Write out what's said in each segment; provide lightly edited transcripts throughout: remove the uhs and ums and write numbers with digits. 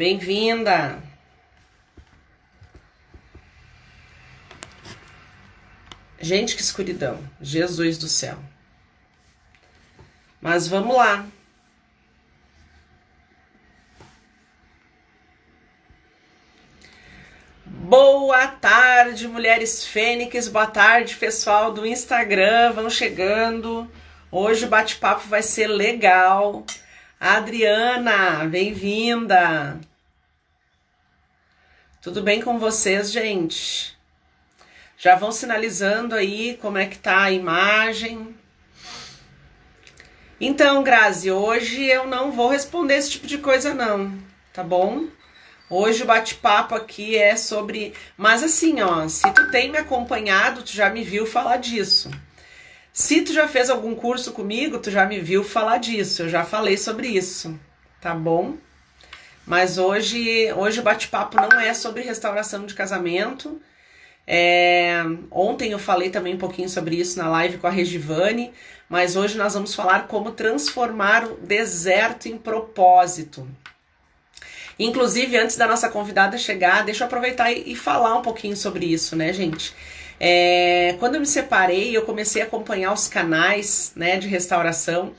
Bem-vinda! Gente, que escuridão. Jesus do céu. Mas vamos lá. Boa tarde, mulheres fênix. Boa tarde, pessoal do Instagram. Vão chegando. Hoje o bate-papo vai ser legal. Adriana, bem-vinda. Tudo bem com vocês, gente? Já vão sinalizando aí como é que tá a imagem. Então, Grazi, hoje eu não vou responder esse tipo de coisa não, tá bom? Hoje o bate-papo aqui é sobre... Mas assim, ó, se tu tem me acompanhado, tu já me viu falar disso. Se tu já fez algum curso comigo, tu já me viu falar disso. Eu já falei sobre isso, tá bom? Mas hoje o bate-papo não é sobre restauração de casamento. Ontem eu falei também um pouquinho sobre isso na live com a Regivane, mas hoje nós vamos falar como transformar o deserto em propósito. Inclusive, antes da nossa convidada chegar, deixa eu aproveitar e falar um pouquinho sobre isso, né, gente? Quando eu me separei, eu comecei a acompanhar os canais, né, de restauração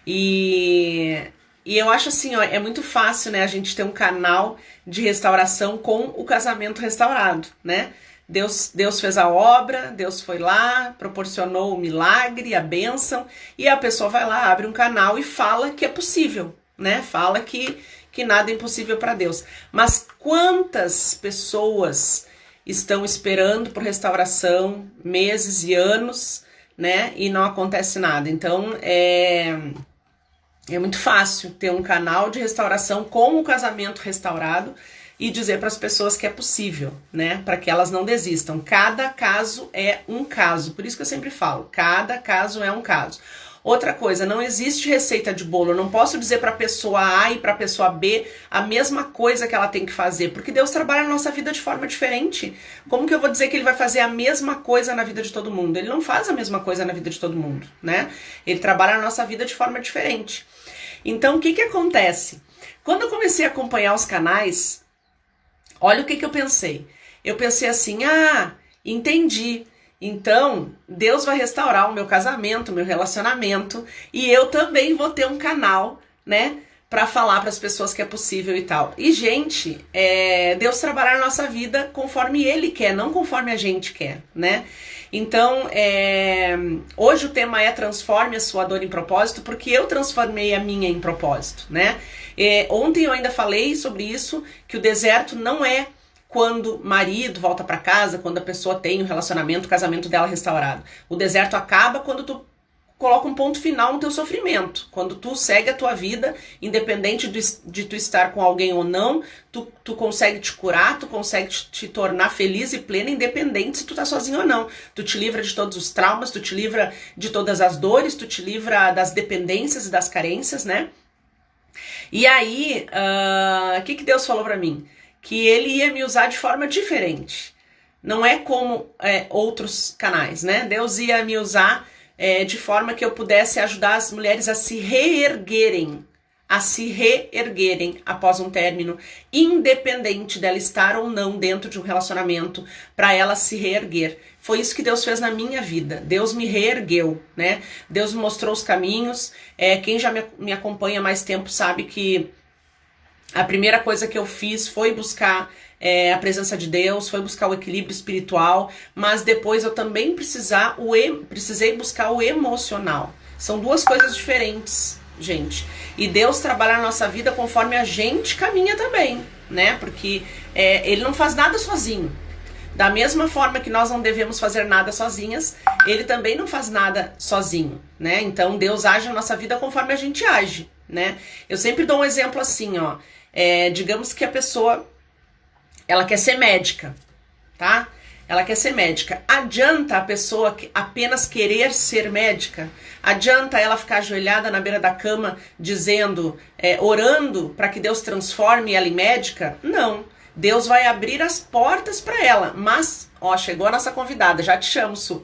e eu acho assim, ó, é muito fácil, né, a gente ter um canal de restauração com o casamento restaurado, né? Deus fez a obra, Deus foi lá, proporcionou o milagre, a bênção, e a pessoa vai lá, abre um canal e fala que é possível, né? Fala que nada é impossível para Deus. Mas quantas pessoas estão esperando por restauração meses e anos, né? E não acontece nada. Então, é muito fácil ter um canal de restauração com o casamento restaurado e dizer para as pessoas que é possível, né? Para que elas não desistam. Cada caso é um caso. Por isso que eu sempre falo, cada caso é um caso. Outra coisa, não existe receita de bolo. Eu não posso dizer para a pessoa A e para a pessoa B a mesma coisa que ela tem que fazer, porque Deus trabalha na nossa vida de forma diferente. Como que eu vou dizer que Ele vai fazer a mesma coisa na vida de todo mundo? Ele não faz a mesma coisa na vida de todo mundo, né? Ele trabalha na nossa vida de forma diferente. Então, o que acontece? Quando eu comecei a acompanhar os canais, olha o que eu pensei. Eu pensei assim, entendi. Então, Deus vai restaurar o meu casamento, o meu relacionamento, e eu também vou ter um canal, né, para falar para as pessoas que é possível e tal. E, gente, Deus trabalha na nossa vida conforme Ele quer, não conforme a gente quer, né? Então, hoje o tema é transforme a sua dor em propósito, porque eu transformei a minha em propósito, né? Ontem eu ainda falei sobre isso, que o deserto não é quando o marido volta para casa, quando a pessoa tem um relacionamento, o casamento dela restaurado. O deserto acaba quando tu coloca um ponto final no teu sofrimento. Quando tu segue a tua vida, independente de tu estar com alguém ou não, tu consegue te curar, tu consegue te tornar feliz e plena, independente se tu tá sozinho ou não. Tu te livra de todos os traumas, tu te livra de todas as dores, tu te livra das dependências e das carências, né? E aí, o que Deus falou pra mim? Que Ele ia me usar de forma diferente. Não é como outros canais, né? Deus ia me usar de forma que eu pudesse ajudar as mulheres a se reerguerem após um término, independente dela estar ou não dentro de um relacionamento, para ela se reerguer. Foi isso que Deus fez na minha vida. Deus me reergueu, né? Deus me mostrou os caminhos. Quem já me acompanha há mais tempo sabe que a primeira coisa que eu fiz foi buscar a presença de Deus, foi buscar o equilíbrio espiritual, mas depois eu também precisei buscar o emocional. São duas coisas diferentes, gente. E Deus trabalha na nossa vida conforme a gente caminha também, né? Porque Ele não faz nada sozinho. Da mesma forma que nós não devemos fazer nada sozinhas, Ele também não faz nada sozinho, né? Então Deus age na nossa vida conforme a gente age, né? Eu sempre dou um exemplo assim, ó. Digamos que a pessoa, ela quer ser médica, tá? Ela quer ser médica. Adianta a pessoa apenas querer ser médica? Adianta ela ficar ajoelhada na beira da cama dizendo, orando para que Deus transforme ela em médica? Não. Deus vai abrir as portas para ela. Mas, ó, chegou a nossa convidada, já te chamo, Su.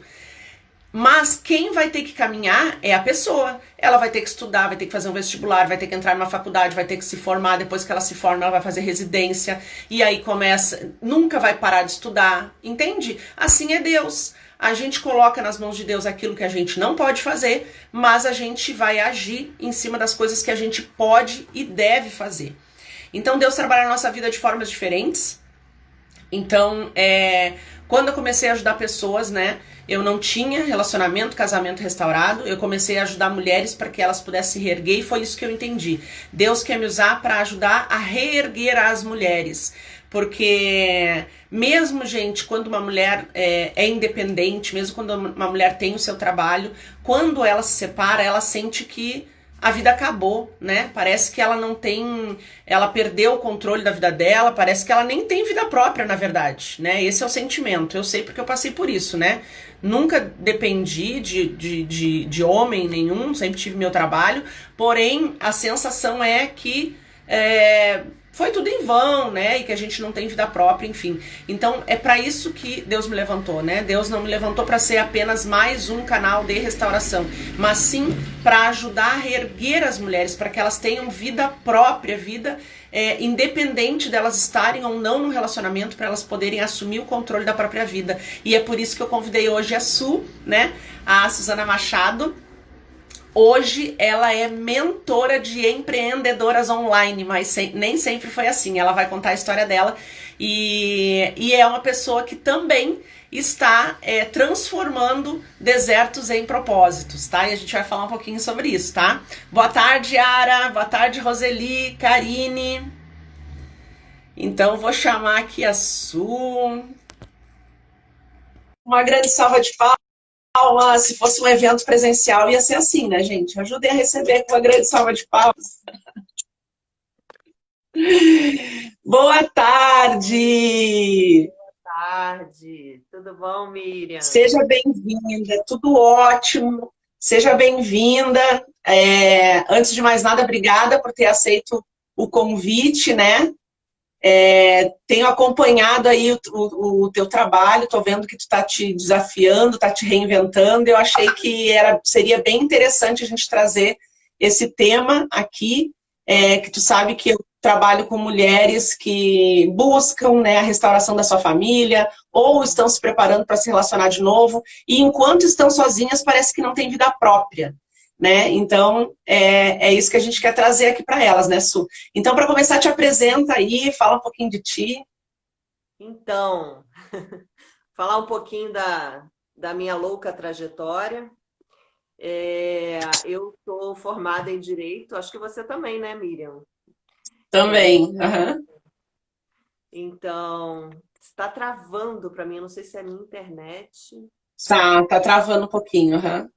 Mas quem vai ter que caminhar é a pessoa. Ela vai ter que estudar, vai ter que fazer um vestibular, vai ter que entrar numa faculdade, vai ter que se formar. Depois que ela se forma, ela vai fazer residência. E aí começa. Nunca vai parar de estudar. Entende? Assim é Deus. A gente coloca nas mãos de Deus aquilo que a gente não pode fazer, mas a gente vai agir em cima das coisas que a gente pode e deve fazer. Então Deus trabalha na nossa vida de formas diferentes. Então, quando eu comecei a ajudar pessoas, né? Eu não tinha relacionamento, casamento restaurado. Eu comecei a ajudar mulheres para que elas pudessem se reerguer e foi isso que eu entendi. Deus quer me usar para ajudar a reerguer as mulheres. Porque mesmo, gente, quando uma mulher é independente, mesmo quando uma mulher tem o seu trabalho, quando ela se separa, ela sente que a vida acabou, né? Parece que ela não tem, ela perdeu o controle da vida dela, parece que ela nem tem vida própria, na verdade, né? Esse é o sentimento, eu sei porque eu passei por isso, né? Nunca dependi de homem nenhum, sempre tive meu trabalho, porém a sensação é que foi tudo em vão, né? E que a gente não tem vida própria, enfim. Então é para isso que Deus me levantou, né? Deus não me levantou para ser apenas mais um canal de restauração, mas sim para ajudar a reerguer as mulheres, para que elas tenham vida própria, vida independente delas estarem ou não no relacionamento, para elas poderem assumir o controle da própria vida. E é por isso que eu convidei hoje a Su, né? A Suzana Machado. Hoje ela é mentora de empreendedoras online, mas nem sempre foi assim. Ela vai contar a história dela e é uma pessoa que também está transformando desertos em propósitos, tá? E a gente vai falar um pouquinho sobre isso, tá? Boa tarde, Ara. Boa tarde, Roseli, Karine. Então, vou chamar aqui a Su. Uma grande salva de palmas. Se fosse um evento presencial, ia ser assim, né, gente? Ajudem a receber com uma grande salva de palmas. Boa tarde! Tarde, tudo bom, Miriam? Seja bem-vinda, tudo ótimo. Seja bem-vinda. Antes de mais nada, obrigada por ter aceito o convite, né? Tenho acompanhado aí o teu trabalho, estou vendo que tu está te desafiando, está te reinventando. Eu achei que seria bem interessante a gente trazer esse tema aqui, que tu sabe que eu trabalho com mulheres que buscam, né, a restauração da sua família, ou estão se preparando para se relacionar de novo, e enquanto estão sozinhas, parece que não tem vida própria. Né? Então, é isso que a gente quer trazer aqui para elas, né, Su? Então, para começar, te apresenta aí, fala um pouquinho de ti. Então, falar um pouquinho da minha louca trajetória. Eu sou formada em Direito, acho que você também, né, Miriam? Também. Uhum. Então, está travando para mim, eu não sei se é a minha internet, Tá travando um pouquinho. Uhum.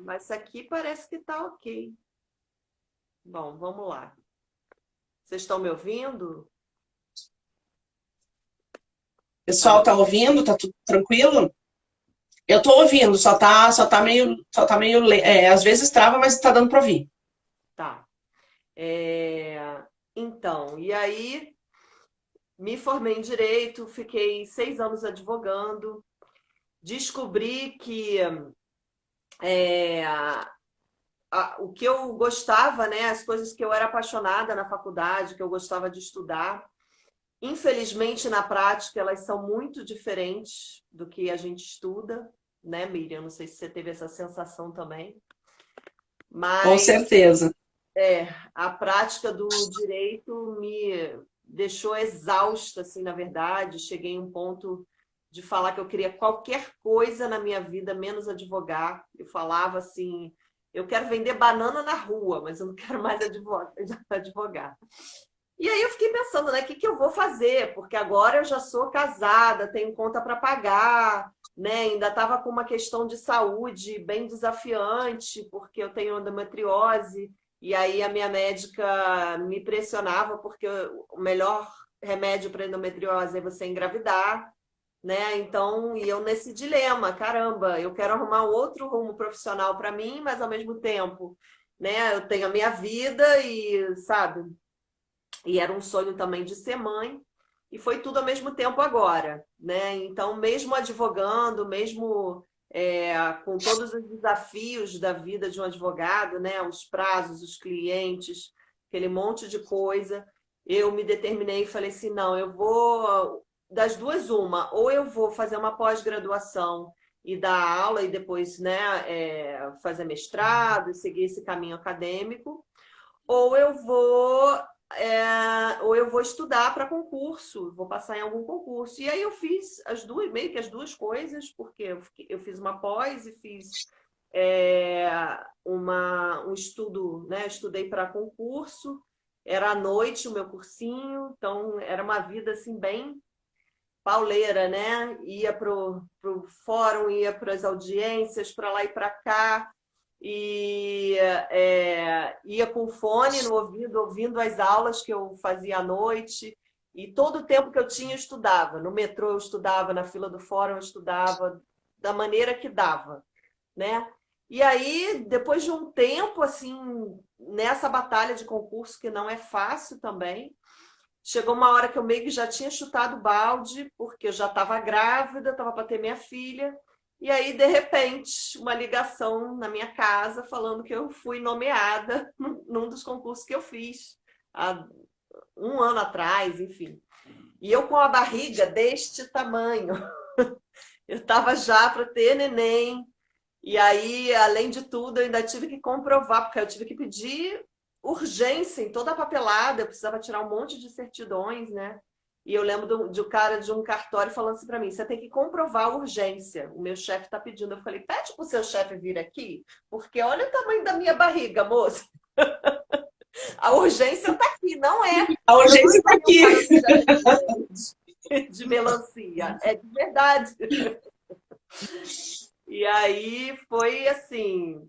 mas aqui parece que está ok. Bom, vamos lá. Vocês estão me ouvindo? Pessoal, Alô? tá ouvindo? Tá tudo tranquilo? Eu tô ouvindo, só tá meio, às vezes trava, mas tá dando para ouvir. Tá. Então, e aí me formei em Direito, fiquei 6 anos advogando, descobri que é, o que eu gostava, né, as coisas que eu era apaixonada na faculdade, que eu gostava de estudar, infelizmente na prática elas são muito diferentes do que a gente estuda, né, Miriam? Não sei se você teve essa sensação também, Com mas certeza. a prática do direito me deixou exausta, assim, na verdade. Cheguei em um ponto de falar que eu queria qualquer coisa na minha vida, menos advogar. Eu falava assim, eu quero vender banana na rua, mas eu não quero mais advogar. E aí eu fiquei pensando, né, o que que eu vou fazer? Porque agora eu já sou casada, tenho conta para pagar, né? Ainda estava com uma questão de saúde bem desafiante, porque eu tenho endometriose, e aí a minha médica me pressionava, porque o melhor remédio para endometriose é você engravidar, né? Então, e eu nesse dilema, caramba, eu quero arrumar outro rumo profissional para mim, mas ao mesmo tempo, né, eu tenho a minha vida e, sabe, e era um sonho também de ser mãe, e foi tudo ao mesmo tempo agora, né? Então, mesmo advogando, mesmo com todos os desafios da vida de um advogado, né? Os prazos, os clientes, aquele monte de coisa, eu me determinei e falei assim, não, eu vou, das duas, uma, ou eu vou fazer uma pós-graduação e dar aula e depois, né, fazer mestrado e seguir esse caminho acadêmico, ou eu vou ou eu vou estudar para concurso, vou passar em algum concurso. E aí eu fiz as duas, meio que as duas coisas, porque eu fiz uma pós e fiz um estudo, né? Estudei para concurso, era à noite o meu cursinho, então era uma vida assim bem pauleira, né? Ia para o fórum, ia para as audiências, para lá e para cá, e ia com fone no ouvido, ouvindo as aulas que eu fazia à noite, e todo o tempo que eu tinha eu estudava. No metrô eu estudava, na fila do fórum eu estudava, da maneira que dava, né? E aí, depois de um tempo, assim, nessa batalha de concurso, que não é fácil também, chegou uma hora que eu meio que já tinha chutado o balde, porque eu já estava grávida, estava para ter minha filha. E aí, de repente, uma ligação na minha casa falando que eu fui nomeada num dos concursos que eu fiz há um ano atrás, enfim. E eu com a barriga deste tamanho. Eu estava já para ter neném. E aí, além de tudo, eu ainda tive que comprovar, porque eu tive que pedir urgência em toda a papelada, eu precisava tirar um monte de certidões, né? E eu lembro de um cara de um cartório falando assim para mim: você tem que comprovar a urgência. O meu chefe está pedindo. Eu falei: pede para o seu chefe vir aqui, porque olha o tamanho da minha barriga, moça. A urgência está aqui, não é. A Eu não urgência está aqui. de melancia, é de verdade. E aí foi assim,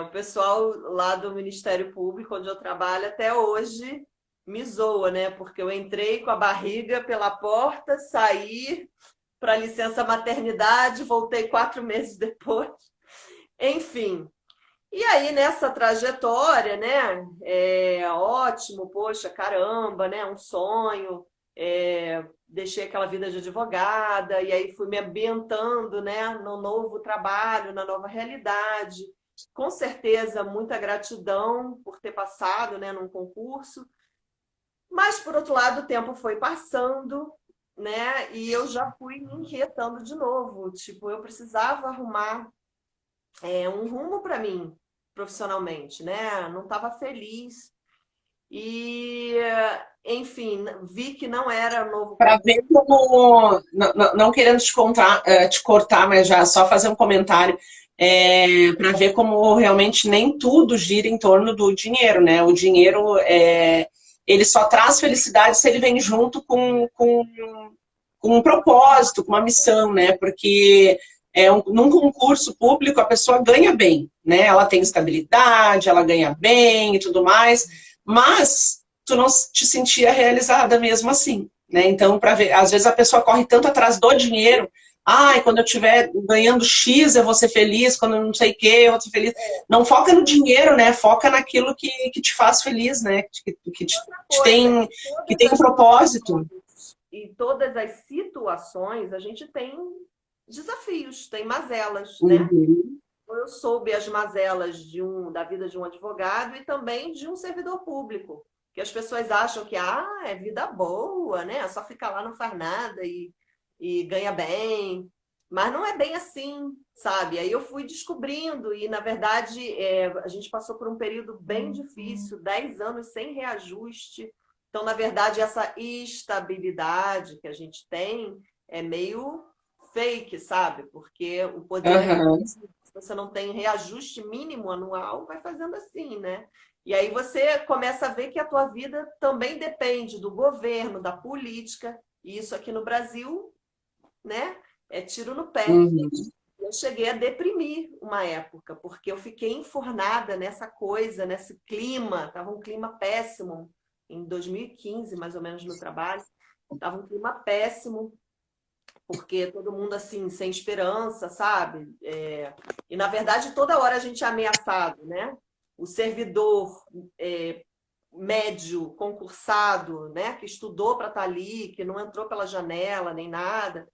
o pessoal lá do Ministério Público, onde eu trabalho até hoje, me zoa, né? Porque eu entrei com a barriga pela porta, saí para licença maternidade, voltei 4 meses depois. Enfim. E aí, nessa trajetória, né? Ótimo, poxa, caramba, né? Um sonho. Deixei aquela vida de advogada e aí fui me ambientando, né, no novo trabalho, na nova realidade. Com certeza, muita gratidão por ter passado, né, num concurso. Mas, por outro lado, o tempo foi passando, né, e eu já fui me inquietando de novo. Tipo, eu precisava arrumar um rumo para mim profissionalmente, né? Não estava feliz. E, enfim, vi que não era novo Para concurso. ver como, não querendo te cortar, mas já só fazer um comentário, para ver como realmente nem tudo gira em torno do dinheiro, né? O dinheiro, ele só traz felicidade se ele vem junto com um propósito, com uma missão, né? Porque num concurso público a pessoa ganha bem, né? Ela tem estabilidade, ela ganha bem e tudo mais, mas tu não te sentia realizada mesmo assim, né? Então, para ver, às vezes a pessoa corre tanto atrás do dinheiro, ai, quando eu estiver ganhando X eu vou ser feliz, quando eu não sei o que eu vou ser feliz. Não foca no dinheiro, né? Foca naquilo que te faz feliz, né? Que Outra te coisa, tem, que tem um propósito. em todas as situações, a gente tem desafios, tem mazelas, né? Uhum. Eu soube as mazelas da vida de um advogado e também de um servidor público, que as pessoas acham que é vida boa, né? Só fica lá, não faz nada e ganha bem. Mas não é bem assim, sabe? Aí eu fui descobrindo e, na verdade, a gente passou por um período bem difícil, 10 anos sem reajuste. Então, na verdade, essa estabilidade que a gente tem é meio fake, sabe? Porque o poder Uhum. aquisitivo, se você não tem reajuste mínimo anual, vai fazendo assim, né? E aí você começa a ver que a tua vida também depende do governo, da política, e isso aqui no Brasil, né, é tiro no pé. Uhum. Eu cheguei a deprimir uma época, porque eu fiquei enfornada nessa coisa, nesse clima, estava um clima péssimo, em 2015, mais ou menos, no trabalho, estava um clima péssimo, porque todo mundo assim, sem esperança, sabe? E na verdade, toda hora a gente é ameaçado, né? O servidor médio, concursado, né? Que estudou para estar ali, que não entrou pela janela nem nada,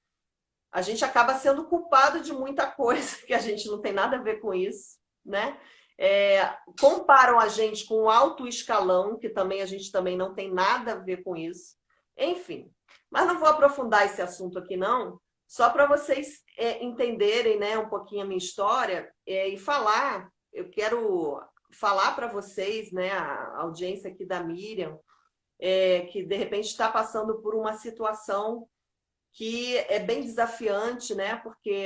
a gente acaba sendo culpado de muita coisa, que a gente não tem nada a ver com isso, né? Comparam a gente com o alto escalão, que também a gente também não tem nada a ver com isso. Enfim, mas não vou aprofundar esse assunto aqui, não, só para vocês entenderem, né, um pouquinho a minha história e falar, eu quero falar para vocês, né, a audiência aqui da Miriam, que de repente está passando por uma situação que é bem desafiante, né? Porque,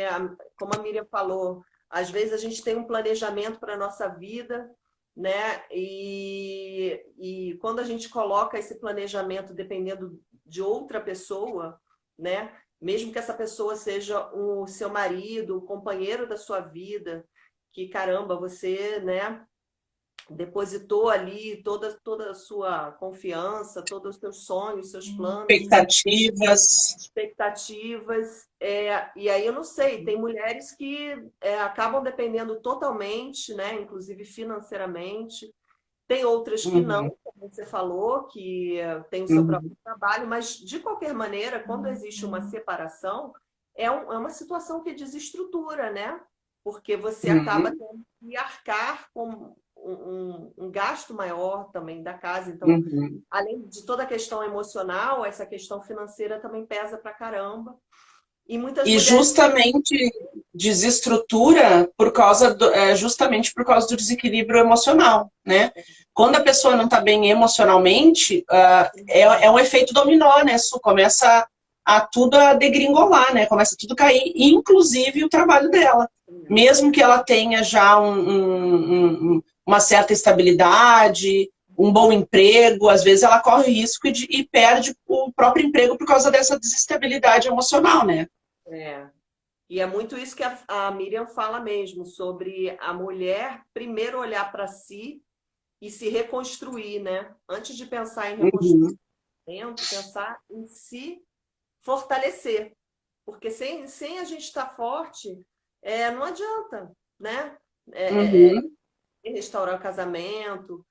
como a Miriam falou, às vezes a gente tem um planejamento para a nossa vida, né? E quando a gente coloca esse planejamento dependendo de outra pessoa, né? Mesmo que essa pessoa seja o seu marido, o companheiro da sua vida, que caramba, você, né? Depositou ali toda a sua confiança, todos os seus sonhos, seus planos, expectativas. E aí eu não sei, tem mulheres que acabam dependendo totalmente, né, inclusive financeiramente. Tem outras que não, como você falou, que tem o seu próprio trabalho, mas de qualquer maneira, quando existe uma separação, é uma situação que desestrutura, né? Porque você acaba tendo que arcar com um gasto maior também da casa. Então, além de toda a questão emocional, essa questão financeira também pesa pra caramba. E muitas mulheres... justamente desestrutura justamente por causa do desequilíbrio emocional, né? Quando a pessoa não está bem emocionalmente, é um efeito dominó, né? Isso começa tudo a degringolar, né? Começa tudo a cair, inclusive o trabalho dela. Mesmo que ela tenha já uma certa estabilidade, um bom emprego, às vezes ela corre o risco e perde o próprio emprego por causa dessa desestabilidade emocional, né? E é muito isso que a Miriam fala mesmo, sobre a mulher primeiro olhar para si e se reconstruir, né? Antes de pensar em reconstruir, pensar em se fortalecer. Porque sem a gente estar forte, não adianta, né? Restaurar o casamento.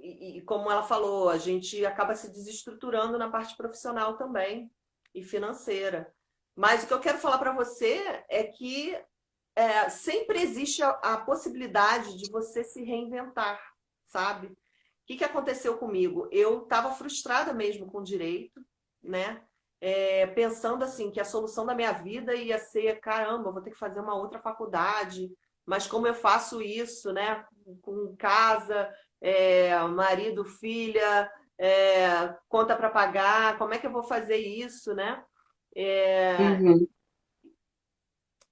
E como ela falou, a gente acaba se desestruturando na parte profissional também e financeira. Mas o que eu quero falar para você é que sempre existe a possibilidade de você se reinventar, sabe? O que aconteceu comigo? Eu estava frustrada mesmo com o direito, né? Pensando assim, que a solução da minha vida ia ser, caramba, vou ter que fazer uma outra faculdade, mas como eu faço isso, né? Com casa, marido, filha, conta para pagar, como é que eu vou fazer isso, né?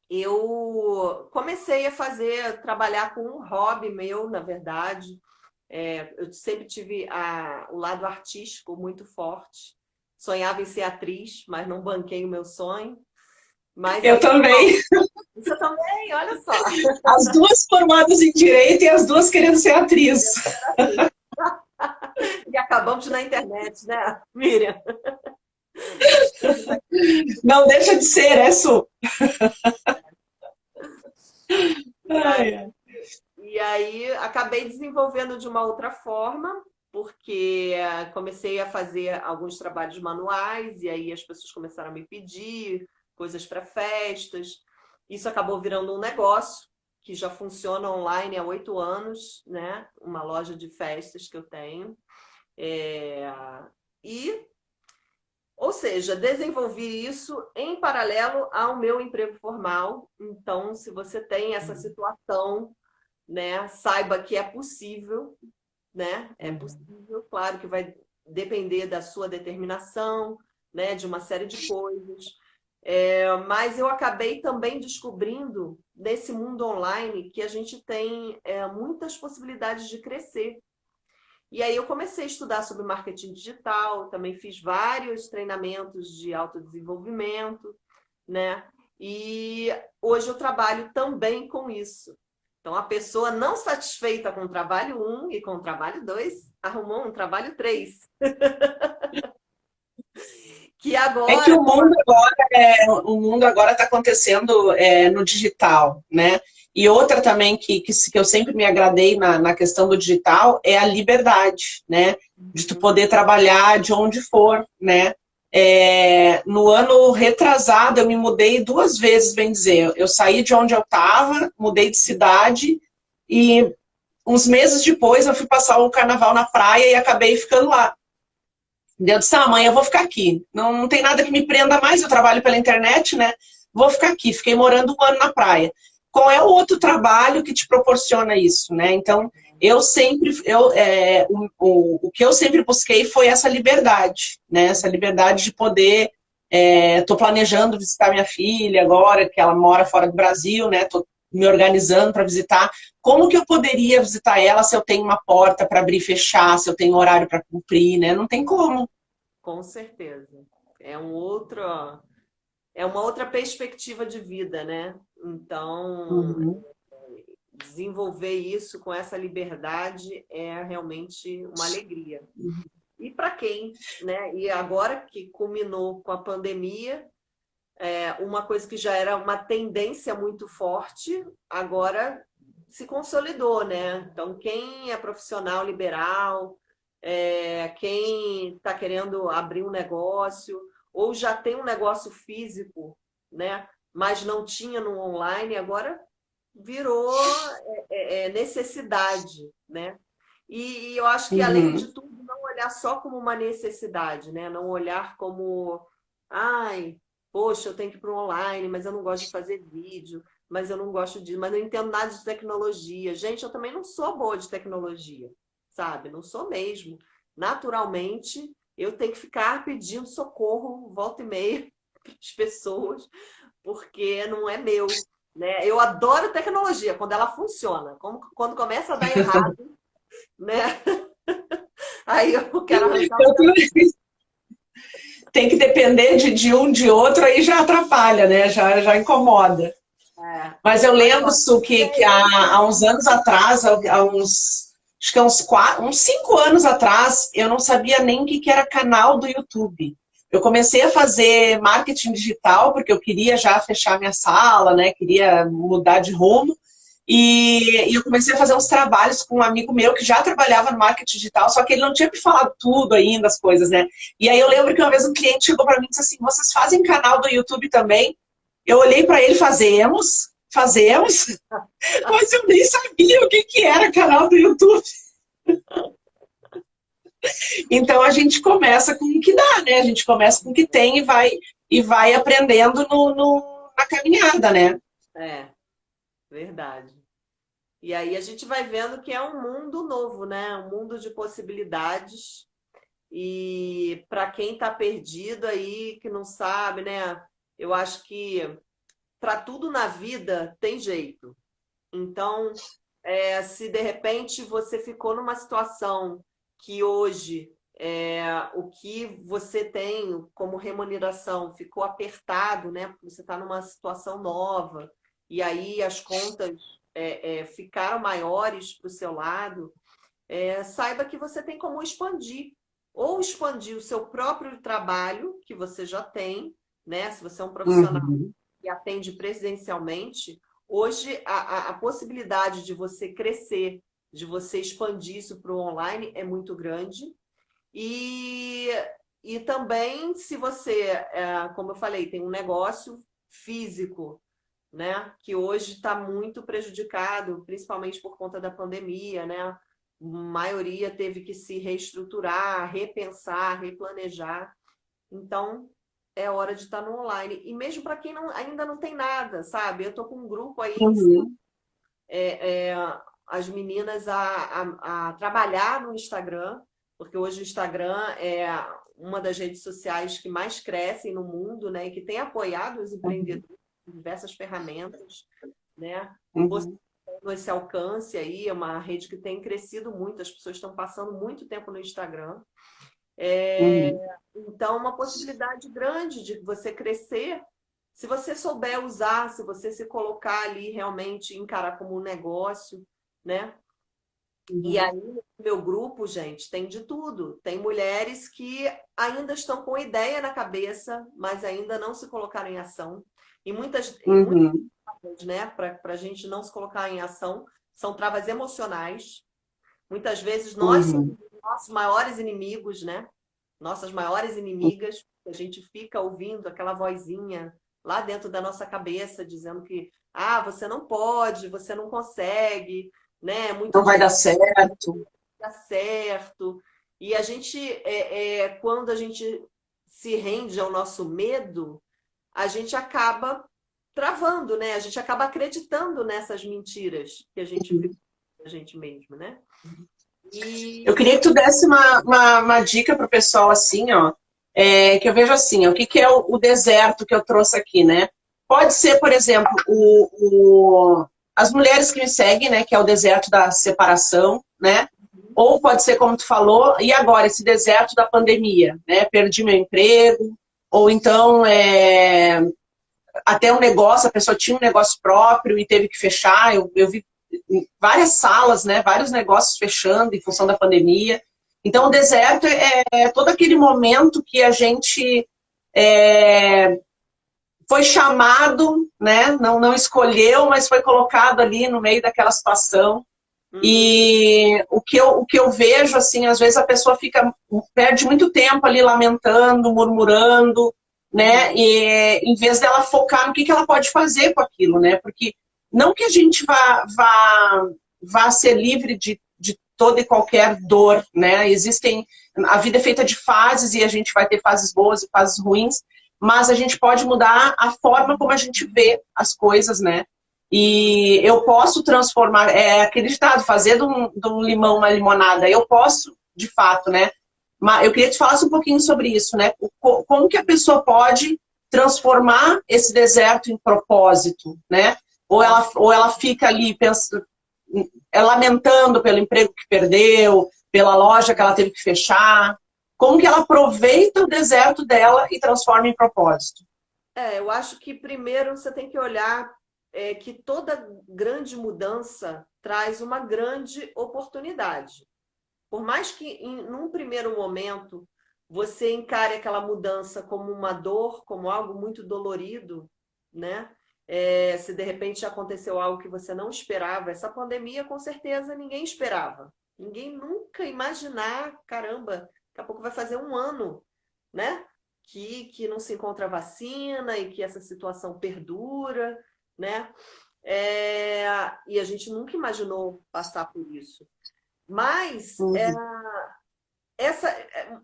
Eu comecei a trabalhar com um hobby meu, na verdade. Eu sempre tive o lado artístico muito forte. Sonhava em ser atriz, mas não banquei o meu sonho. Mas eu também. Você também, olha só. As duas formadas em Direito e as duas querendo ser atriz. E acabamos na internet, né, Miriam? Não deixa de ser, é Su. E aí acabei desenvolvendo de uma outra forma, porque comecei a fazer alguns trabalhos manuais, e aí as pessoas começaram a me pedir coisas para festas. Isso acabou virando um negócio que já funciona online há 8 anos, né? Uma loja de festas que eu tenho. Ou seja, desenvolvi isso em paralelo ao meu emprego formal. Então, se você tem essa situação, né, saiba que é possível, né? É possível, claro que vai depender da sua determinação, né, de uma série de coisas. Mas eu acabei também descobrindo, nesse mundo online, que a gente tem muitas possibilidades de crescer. E aí eu comecei a estudar sobre marketing digital, também fiz vários treinamentos de autodesenvolvimento, né? E hoje eu trabalho também com isso. Então, a pessoa não satisfeita com o trabalho 1 e com o trabalho 2, arrumou um trabalho 3. Que agora... É que o mundo agora está acontecendo no digital, né? E outra também que eu sempre me agradei na questão do digital é a liberdade, né? De tu poder trabalhar de onde for, né? No ano retrasado, eu me mudei 2 vezes, bem dizer. Eu saí de onde eu estava, mudei de cidade, e uns meses depois eu fui passar o carnaval na praia e acabei ficando lá. Eu disse, mãe, eu vou ficar aqui. Não, não tem nada que me prenda mais, eu trabalho pela internet, né? Vou ficar aqui. Fiquei morando 1 ano na praia. Qual é o outro trabalho que te proporciona isso, né? Então, eu sempre, o que eu sempre busquei foi essa liberdade, né? Essa liberdade de poder. Estou planejando visitar minha filha agora, que ela mora fora do Brasil, né? Estou me organizando para visitar. Como que eu poderia visitar ela se eu tenho uma porta para abrir e fechar, se eu tenho horário para cumprir, né? Não tem como. Com certeza. É uma outra perspectiva de vida, né? Então, Uhum. desenvolver isso com essa liberdade é realmente uma alegria. E para quem, né? E agora que culminou com a pandemia, uma coisa que já era uma tendência muito forte, agora se consolidou, né? Então, quem é profissional liberal, quem está querendo abrir um negócio, ou já tem um negócio físico, né? Mas não tinha no online, agora virou necessidade, né? E eu acho que, além de Uhum. tudo, não olhar só como uma necessidade, né? Não olhar como, ai, poxa, eu tenho que ir para o online, mas eu não gosto de fazer vídeo, mas eu não gosto de, mas não entendo nada de tecnologia. Gente, eu também não sou boa de tecnologia, sabe? Não sou mesmo. Naturalmente, eu tenho que ficar pedindo socorro volta e meia para as pessoas, porque não é meu, né? Eu adoro tecnologia quando ela funciona. Quando começa a dar errado, né? Aí eu quero arrancar os cabelos. Tem que depender de um, de outro, aí já atrapalha, né? Já incomoda. É. Mas eu Mas lembro, ó, Su, que há uns anos atrás, acho que há uns 5 anos atrás, eu não sabia nem o que era canal do YouTube. Eu comecei a fazer marketing digital, porque eu queria já fechar minha sala, né? Queria mudar de rumo. E eu comecei a fazer uns trabalhos com um amigo meu que já trabalhava no marketing digital, só que ele não tinha me falado tudo ainda, as coisas, né? E aí eu lembro que uma vez um cliente chegou para mim e disse assim, vocês fazem canal do YouTube também? Eu olhei para ele, fazemos, mas eu nem sabia o que era canal do YouTube. Então a gente começa com o que dá, né? A gente começa com o que tem e vai aprendendo na caminhada, né? é, verdade. E aí a gente vai vendo que é um mundo novo, né? Um mundo de possibilidades. E para quem está perdido aí, que não sabe, né? Eu acho que para tudo na vida tem jeito. Então, se de repente você ficou numa situação que hoje o que você tem como remuneração ficou apertado, né? Porque você está numa situação nova, e aí as contas ficaram maiores para o seu lado, saiba que você tem como expandir. Ou expandir o seu próprio trabalho, que você já tem, né? Se você é um profissional Uhum. que atende presencialmente, hoje a possibilidade de você crescer, de você expandir isso para o online é muito grande. E, e também, se você, como eu falei, tem um negócio físico, né, que hoje está muito prejudicado, principalmente por conta da pandemia, né? A maioria teve que se reestruturar, repensar, replanejar. Então, é hora de estar no online. E mesmo para quem ainda não tem nada, sabe? Eu estou com um grupo aí ensinando Uhum. as meninas a trabalhar no Instagram, porque hoje o Instagram é uma das redes sociais que mais crescem no mundo, né? E que tem apoiado os empreendedores com diversas ferramentas, né? Uhum. Esse alcance aí é uma rede que tem crescido muito, as pessoas estão passando muito tempo no Instagram. Uhum. Então, uma possibilidade grande de você crescer, se você souber usar, se você se colocar ali realmente, encarar como um negócio, né? E Uhum. aí, no meu grupo, gente, tem de tudo. Tem mulheres que ainda estão com ideia na cabeça, mas ainda não se colocaram em ação. E muitas Uhum. né, para a gente não se colocar em ação, são travas emocionais. Muitas vezes nós somos Uhum. os nossos maiores inimigos, né? nossas maiores inimigas, a gente fica ouvindo aquela vozinha lá dentro da nossa cabeça dizendo que você não pode, você não consegue, né? É muito Não vai dar difícil certo. dar certo. E a gente, quando a gente se rende ao nosso medo, a gente acaba travando, né? A gente acaba acreditando nessas mentiras que a gente fica a gente mesmo, né? Eu E queria que tu desse uma dica para o pessoal assim, ó, que eu vejo assim, ó, o que, que é o deserto que eu trouxe aqui, né? Pode ser, por exemplo, as mulheres que me seguem, né, que é o deserto da separação, né? Ou pode ser, como tu falou, e agora, esse deserto da pandemia, né? Perdi meu emprego, ou então até um negócio, a pessoa tinha um negócio próprio e teve que fechar. Eu vi várias salas, né, vários negócios fechando em função da pandemia. Então, o deserto é todo aquele momento que a gente foi chamado, né, não escolheu, mas foi colocado ali no meio daquela situação. uhum, E o que eu vejo, assim, às vezes a pessoa perde muito tempo ali lamentando, murmurando, uhum. né? E em vez dela focar no que ela pode fazer com aquilo, né? Porque não que a gente vá ser livre de toda e qualquer dor, né? A vida é feita de fases e a gente vai ter fases boas e fases ruins, mas a gente pode mudar a forma como a gente vê as coisas, né? E eu posso transformar, aquele ditado, fazer de um limão uma limonada. Eu posso, de fato, né? Mas eu queria que tu falasse um pouquinho sobre isso, né? Como que a pessoa pode transformar esse deserto em propósito, né? Nossa, Ou ela fica ali lamentando pelo emprego que perdeu, pela loja que ela teve que fechar. Como que ela aproveita o deserto dela e transforma em propósito? eu acho que primeiro você tem que olhar que toda grande mudança traz uma grande oportunidade. Por mais que num primeiro momento você encare aquela mudança como uma dor, como algo muito dolorido, né? Se de repente aconteceu algo que você não esperava, essa pandemia com certeza ninguém esperava. Ninguém nunca imaginar, caramba, daqui a pouco vai fazer um ano, né? Que não se encontra vacina e que essa situação perdura, né? E a gente nunca imaginou passar por isso. Mas Uhum.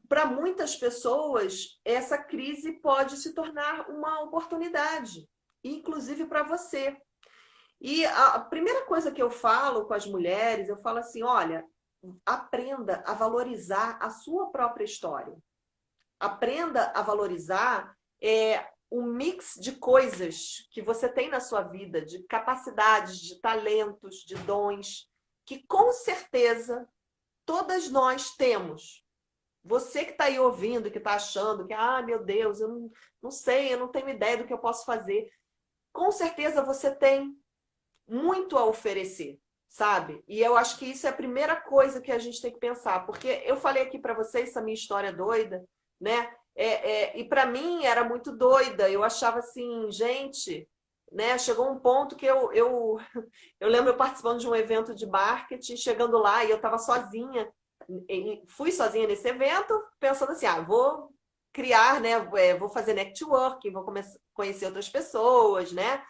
para muitas pessoas, essa crise pode se tornar uma oportunidade, inclusive para você. E a primeira coisa que eu falo com as mulheres, eu falo assim: olha, aprenda a valorizar a sua própria história. Aprenda a valorizar o mix de coisas que você tem na sua vida, de capacidades, de talentos, de dons, que com certeza todas nós temos. Você que está aí ouvindo, que está achando que, meu Deus, eu não sei, eu não tenho ideia do que eu posso fazer. Com certeza você tem muito a oferecer, sabe? E eu acho que isso é a primeira coisa que a gente tem que pensar, porque eu falei aqui para vocês essa minha história doida, né? E para mim era muito doida. Eu achava assim, gente, né? Chegou um ponto que eu lembro eu participando de um evento de marketing, chegando lá e eu estava sozinha. Fui sozinha nesse evento, pensando assim, vou criar, né? Vou fazer networking, vou conhecer outras pessoas, né?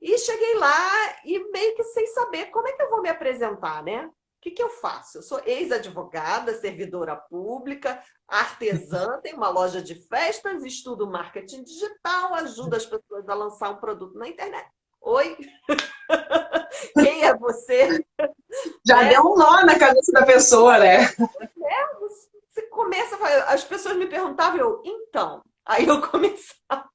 E cheguei lá e meio que sem saber como é que eu vou me apresentar, né? O que que eu faço? Eu sou ex-advogada, servidora pública, artesã, tenho uma loja de festas, estudo marketing digital, ajudo as pessoas a lançar um produto na internet. Oi, quem é você? Já Né? deu um nó na cabeça da pessoa, né? Você começa, as pessoas me perguntavam, então, aí eu começava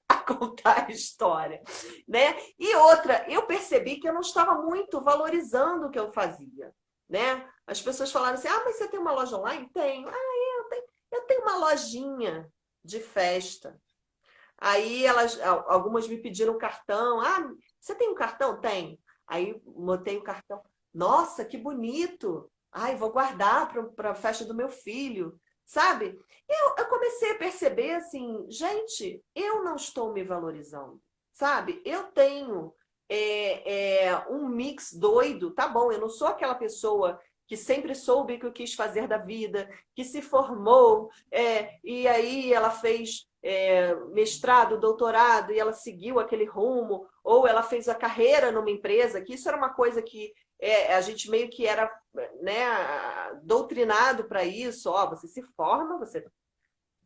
a contar a história, né? E outra, eu percebi que eu não estava muito valorizando o que eu fazia, né? As pessoas falaram assim: mas você tem uma loja online? Tenho. Eu tenho uma lojinha de festa. Aí algumas me pediram cartão. Você tem um cartão? Tem. Aí botei o cartão. Nossa, que bonito! Ai, vou guardar para a festa do meu filho, sabe? Eu comecei a perceber assim, gente, eu não estou me valorizando, sabe? Eu tenho um mix doido, tá bom? Eu não sou aquela pessoa que sempre soube o que eu quis fazer da vida, que se formou, e aí ela fez mestrado, doutorado, e ela seguiu aquele rumo, ou ela fez a carreira numa empresa, que isso era uma coisa que a gente meio que era, né, doutrinado para isso. Ó, você se forma, você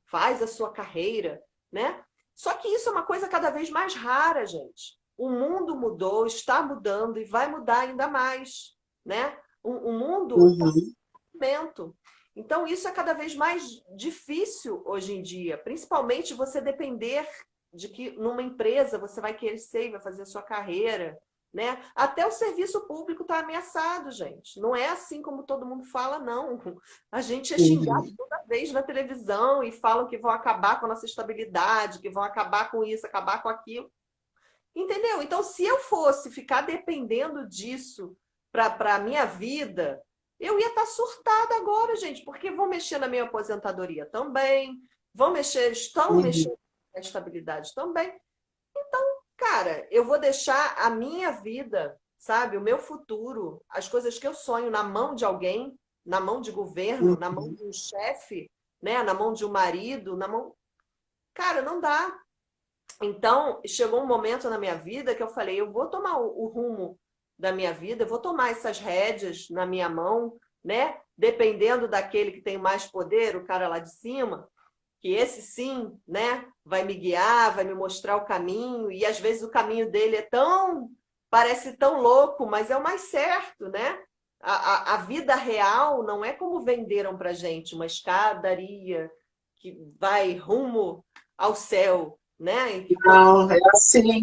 faz a sua carreira, né? Só que isso é uma coisa cada vez mais rara, gente. O mundo mudou, está mudando e vai mudar ainda mais, né? O mundo está em movimento. Então, isso é cada vez mais difícil hoje em dia, principalmente você depender de que numa empresa você vai crescer e vai fazer a sua carreira, né? Até o serviço público está ameaçado, gente. Não é assim como todo mundo fala, não. A gente é xingado toda vez na televisão e falam que vão acabar com a nossa estabilidade, que vão acabar com isso, acabar com aquilo. Entendeu? Então, se eu fosse ficar dependendo disso para a minha vida, eu ia estar surtada agora, gente, porque vão mexer na minha aposentadoria também, estão mexendo na estabilidade também. Cara, eu vou deixar a minha vida, sabe, o meu futuro, as coisas que eu sonho na mão de alguém, na mão de governo, na mão de um chefe, né, na mão de um marido, na mão. Cara, não dá. Então, chegou um momento na minha vida que eu falei, eu vou tomar o rumo da minha vida, eu vou tomar essas rédeas na minha mão, né? Dependendo daquele que tem mais poder, o cara lá de cima, que esse sim, né, vai me guiar, vai me mostrar o caminho, e às vezes o caminho dele parece tão louco, mas é o mais certo, né? A vida real não é como venderam pra gente, uma escadaria que vai rumo ao céu, né? Não, é assim.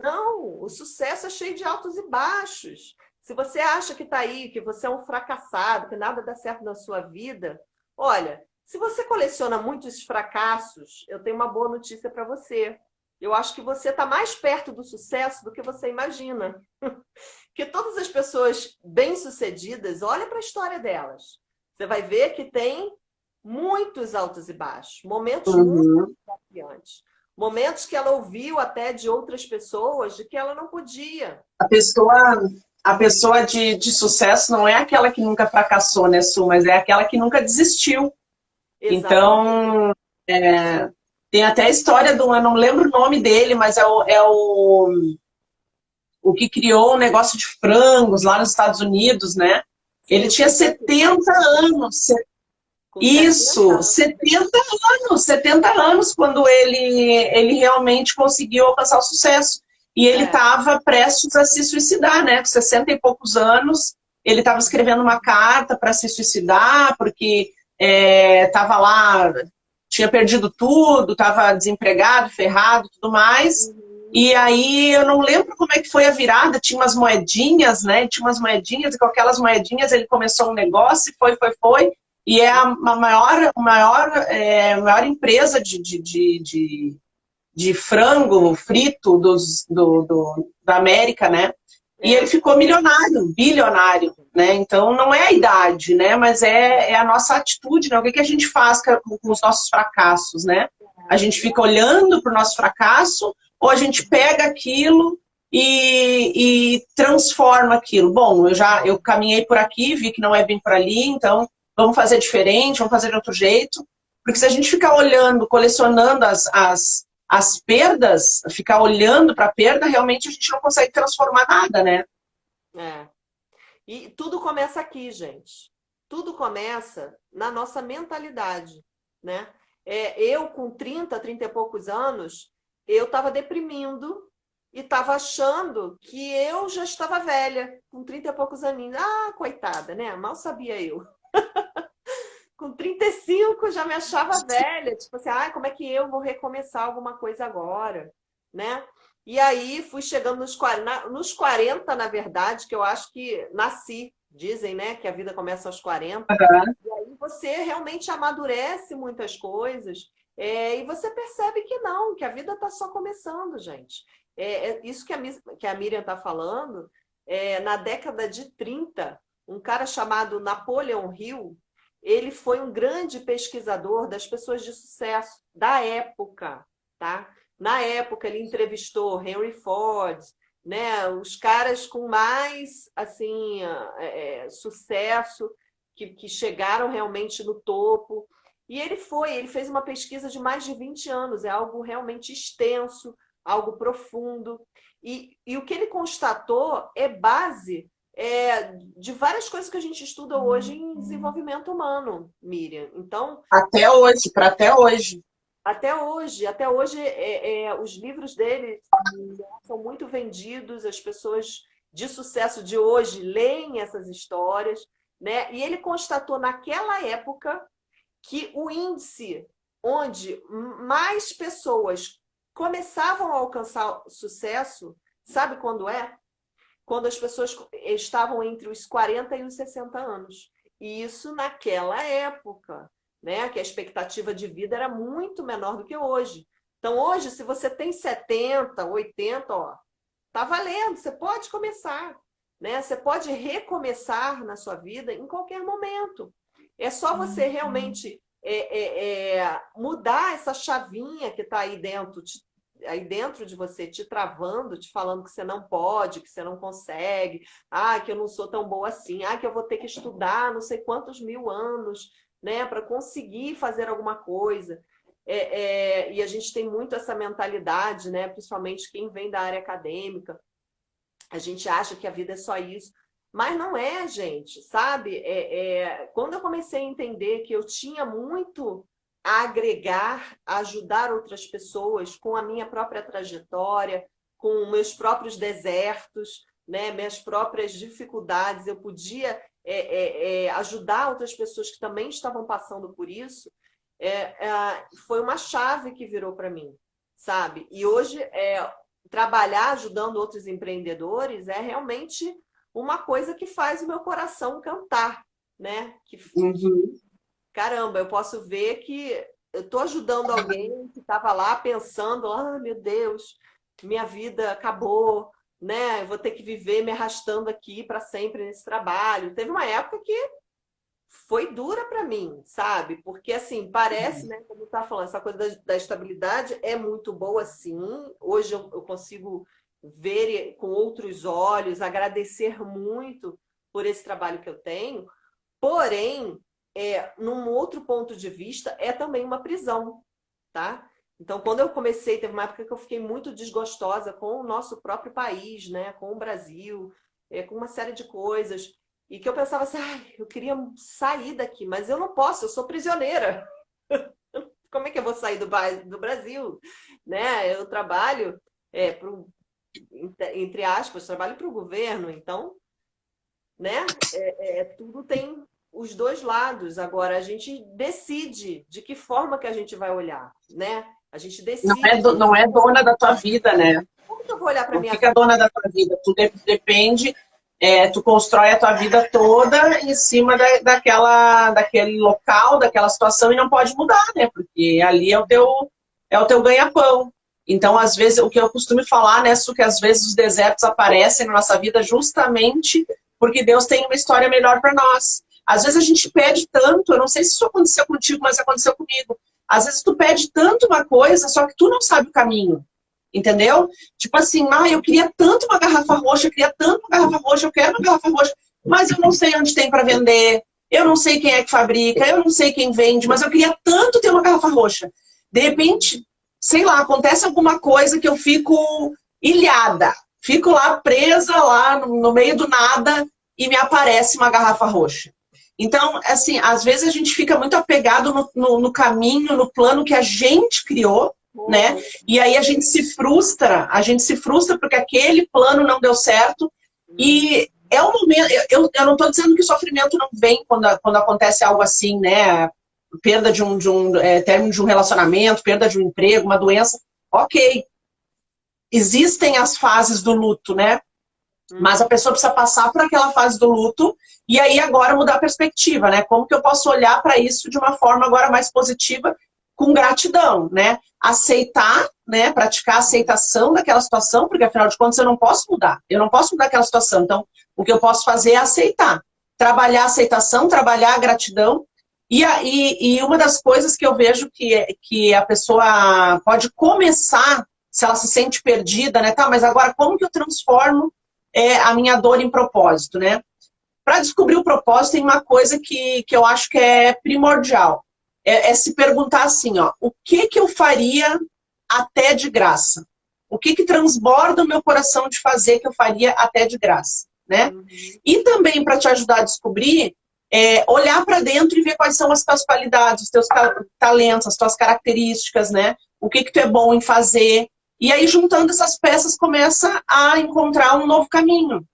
Não, o sucesso é cheio de altos e baixos. Se você acha que está aí, que você é um fracassado, que nada dá certo na sua vida, olha, se você coleciona muitos fracassos, eu tenho uma boa notícia para você. Eu acho que você está mais perto do sucesso do que você imagina. Que todas as pessoas bem-sucedidas, olha para a história delas. Você vai ver que tem muitos altos e baixos, momentos muito desafiantes. Momentos que ela ouviu até de outras pessoas de que ela não podia. A pessoa de sucesso não é aquela que nunca fracassou, né, Su? Mas é aquela que nunca desistiu. Exatamente. Então, tem até a história eu não lembro o nome dele, mas o que criou o negócio de frangos lá nos Estados Unidos, né? Sim, ele tinha 70 anos. Isso, 70 anos quando ele realmente conseguiu alcançar o sucesso. E ele estava prestes a se suicidar, né? Com 60 e poucos anos, ele estava escrevendo uma carta para se suicidar, porque estava lá, tinha perdido tudo, estava desempregado, ferrado, tudo mais. E aí, eu não lembro como é que foi a virada, tinha umas moedinhas, né? Tinha umas moedinhas, e com aquelas moedinhas ele começou um negócio, foi. E é a maior empresa de frango frito da América, né? E ele ficou milionário, bilionário, né? Então, não é a idade, né? Mas é a nossa atitude, né? O que a gente faz com os nossos fracassos, né? A gente fica olhando para o nosso fracasso ou a gente pega aquilo e transforma aquilo. Bom, eu caminhei por aqui, vi que não é bem por ali, então vamos fazer diferente, vamos fazer de outro jeito. Porque se a gente ficar olhando, colecionando as perdas, ficar olhando para a perda, realmente a gente não consegue transformar nada, né? E tudo começa aqui, gente. Tudo começa na nossa mentalidade, né? Eu, com 30 e poucos anos, eu estava deprimindo e estava achando que eu já estava velha, com 30 e poucos aninhos. Ah, coitada, né? Mal sabia eu. Com 35 já me achava velha, tipo assim, como é que eu vou recomeçar alguma coisa agora, né? E aí fui chegando nos 40, na verdade, que eu acho que nasci, dizem, né, que a vida começa aos 40. E aí você realmente amadurece muitas coisas, e você percebe que não, que a vida está só começando, gente. Isso que a Miriam está falando, na década de 30, um cara chamado Napoleon Hill, ele foi um grande pesquisador das pessoas de sucesso da época, tá? Na época, ele entrevistou Henry Ford, né? Os caras com mais, assim, sucesso, que chegaram realmente no topo. E ele fez uma pesquisa de mais de 20 anos, é algo realmente extenso, algo profundo. E o que ele constatou é base de várias coisas que a gente estuda hoje em desenvolvimento humano, Miriam. Então, Até hoje, para até hoje. até hoje os livros dele são muito vendidos, as pessoas de sucesso de hoje leem essas histórias, né? E ele constatou naquela época que o índice onde mais pessoas começavam a alcançar sucesso, sabe quando é? Quando as pessoas estavam entre os 40 e os 60 anos. E isso naquela época, né? Que a expectativa de vida era muito menor do que hoje. Então, hoje, se você tem 70, 80, ó, tá valendo, você pode começar, né? Você pode recomeçar na sua vida em qualquer momento. É só você realmente mudar essa chavinha que está aí dentro de você, te travando, te falando que você não pode, que você não consegue, que eu não sou tão boa assim, que eu vou ter que estudar não sei quantos mil anos, né, para conseguir fazer alguma coisa. E a gente tem muito essa mentalidade, né, principalmente quem vem da área acadêmica, a gente acha que a vida é só isso. Mas não é, gente, sabe? Quando eu comecei a entender que eu tinha muito a agregar, a ajudar outras pessoas com a minha própria trajetória, com meus próprios desertos, né? Minhas próprias dificuldades, eu podia ajudar outras pessoas que também estavam passando por isso, foi uma chave que virou para mim, sabe? E hoje, trabalhar ajudando outros empreendedores é realmente uma coisa que faz o meu coração cantar, né? Caramba, eu posso ver que eu estou ajudando alguém que estava lá pensando, meu Deus, minha vida acabou, né? Eu vou ter que viver me arrastando aqui para sempre nesse trabalho. Teve uma época que foi dura para mim, sabe? Porque, assim, parece, né, como tá falando, essa coisa da estabilidade é muito boa, sim. Hoje eu consigo ver com outros olhos, agradecer muito por esse trabalho que eu tenho. Porém, num outro ponto de vista, é também uma prisão, tá? Então, quando eu comecei, teve uma época que eu fiquei muito desgostosa com o nosso próprio país, né? Com o Brasil, com uma série de coisas. E que eu pensava assim, eu queria sair daqui, mas eu não posso, eu sou prisioneira. Como é que eu vou sair do Brasil? Né? Eu trabalho, entre aspas, trabalho para o governo, então, né? Tudo tem os dois lados. Agora, a gente decide de que forma que a gente vai olhar, né? A gente decide. Não é dona da tua vida, né? Como que eu vou olhar para Não minha fica vida? dona da tua vida. Tu depende, tu constrói a tua vida toda em cima daquele local, daquela situação, e não pode mudar, né? Porque ali é o teu ganha-pão. Então, às vezes, o que eu costumo falar, né, Su, que às vezes os desertos aparecem na nossa vida justamente porque Deus tem uma história melhor para nós. Às vezes a gente pede tanto, eu não sei se isso aconteceu contigo, mas aconteceu comigo. Às vezes tu pede tanto uma coisa, só que tu não sabe o caminho. Entendeu? Tipo assim, eu queria tanto uma garrafa roxa, eu queria tanto uma garrafa roxa, eu quero uma garrafa roxa, mas eu não sei onde tem para vender, eu não sei quem é que fabrica, eu não sei quem vende, mas eu queria tanto ter uma garrafa roxa. De repente, sei lá, acontece alguma coisa que eu fico ilhada, fico lá presa lá no meio do nada e me aparece uma garrafa roxa. Então, assim, às vezes a gente fica muito apegado no caminho, no plano que a gente criou, né? E aí a gente se frustra porque aquele plano não deu certo. E é um momento, eu não estou dizendo que o sofrimento não vem quando acontece algo assim, né? Perda de término de um relacionamento, perda de um emprego, uma doença. Ok. Existem as fases do luto, né? Mas a pessoa precisa passar por aquela fase do luto e aí agora mudar a perspectiva, né? Como que eu posso olhar para isso de uma forma agora mais positiva, com gratidão, né? Aceitar, né? Praticar a aceitação daquela situação, porque afinal de contas eu não posso mudar aquela situação. Então, o que eu posso fazer é aceitar. Trabalhar a aceitação, trabalhar a gratidão. E uma das coisas que eu vejo que a pessoa pode começar se ela se sente perdida, né? Tá, mas agora como que eu transformo a minha dor em propósito, né? Para descobrir o propósito, tem uma coisa que eu acho que é primordial. É se perguntar assim, ó, o que que eu faria até de graça? O que que transborda o meu coração de fazer que eu faria até de graça, né? Uhum. E também, para te ajudar a descobrir, olhar para dentro e ver quais são as tuas qualidades, os teus talentos, as tuas características, né? O que que tu é bom em fazer. E aí, juntando essas peças, começa a encontrar um novo caminho.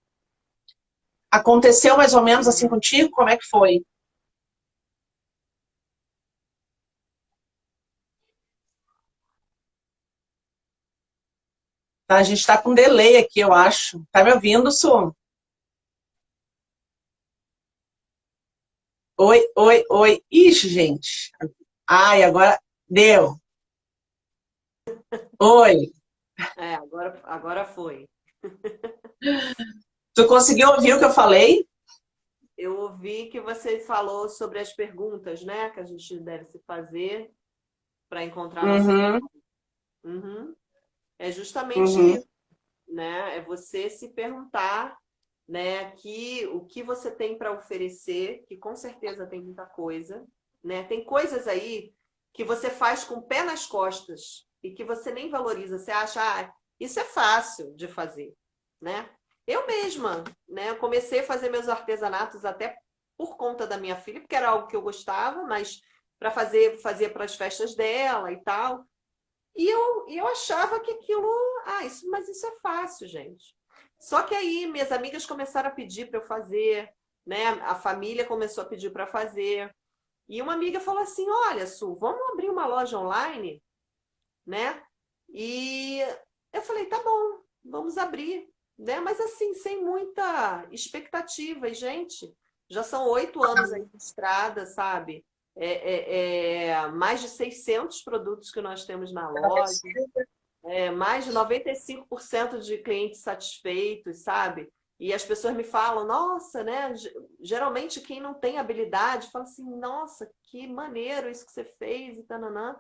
Aconteceu mais ou menos assim contigo? Como é que foi? Tá, a gente está com delay aqui, eu acho. Tá me ouvindo, Su? Oi, oi, oi. Ixi, gente. Ai, agora deu. Oi. Agora foi. Tu conseguiu ouvir o que eu falei? Eu ouvi que você falou sobre as perguntas, né, que a gente deve se fazer para encontrar nosso. Uhum, Uhum. É justamente uhum. isso, né? É você se perguntar, né, que o que você tem para oferecer, que com certeza tem muita coisa, né? Tem coisas aí que você faz com o pé nas costas e que você nem valoriza. Você acha, isso é fácil de fazer, né? Eu mesma, né, comecei a fazer meus artesanatos até por conta da minha filha, porque era algo que eu gostava, mas para fazia para as festas dela e tal. E eu achava que aquilo, mas isso é fácil, gente. Só que aí minhas amigas começaram a pedir para eu fazer, né? A família começou a pedir para fazer. E uma amiga falou assim: Olha, Su, vamos abrir uma loja online, né? E eu falei: Tá bom, vamos abrir, né? Mas assim, sem muita expectativa. E, gente, já são 8 anos aí de estrada, sabe? Mais de 600 produtos que nós temos na loja. Mais de 95% de clientes satisfeitos, sabe? E as pessoas me falam, nossa, né? Geralmente quem não tem habilidade fala assim, nossa, que maneiro isso que você fez e tananã,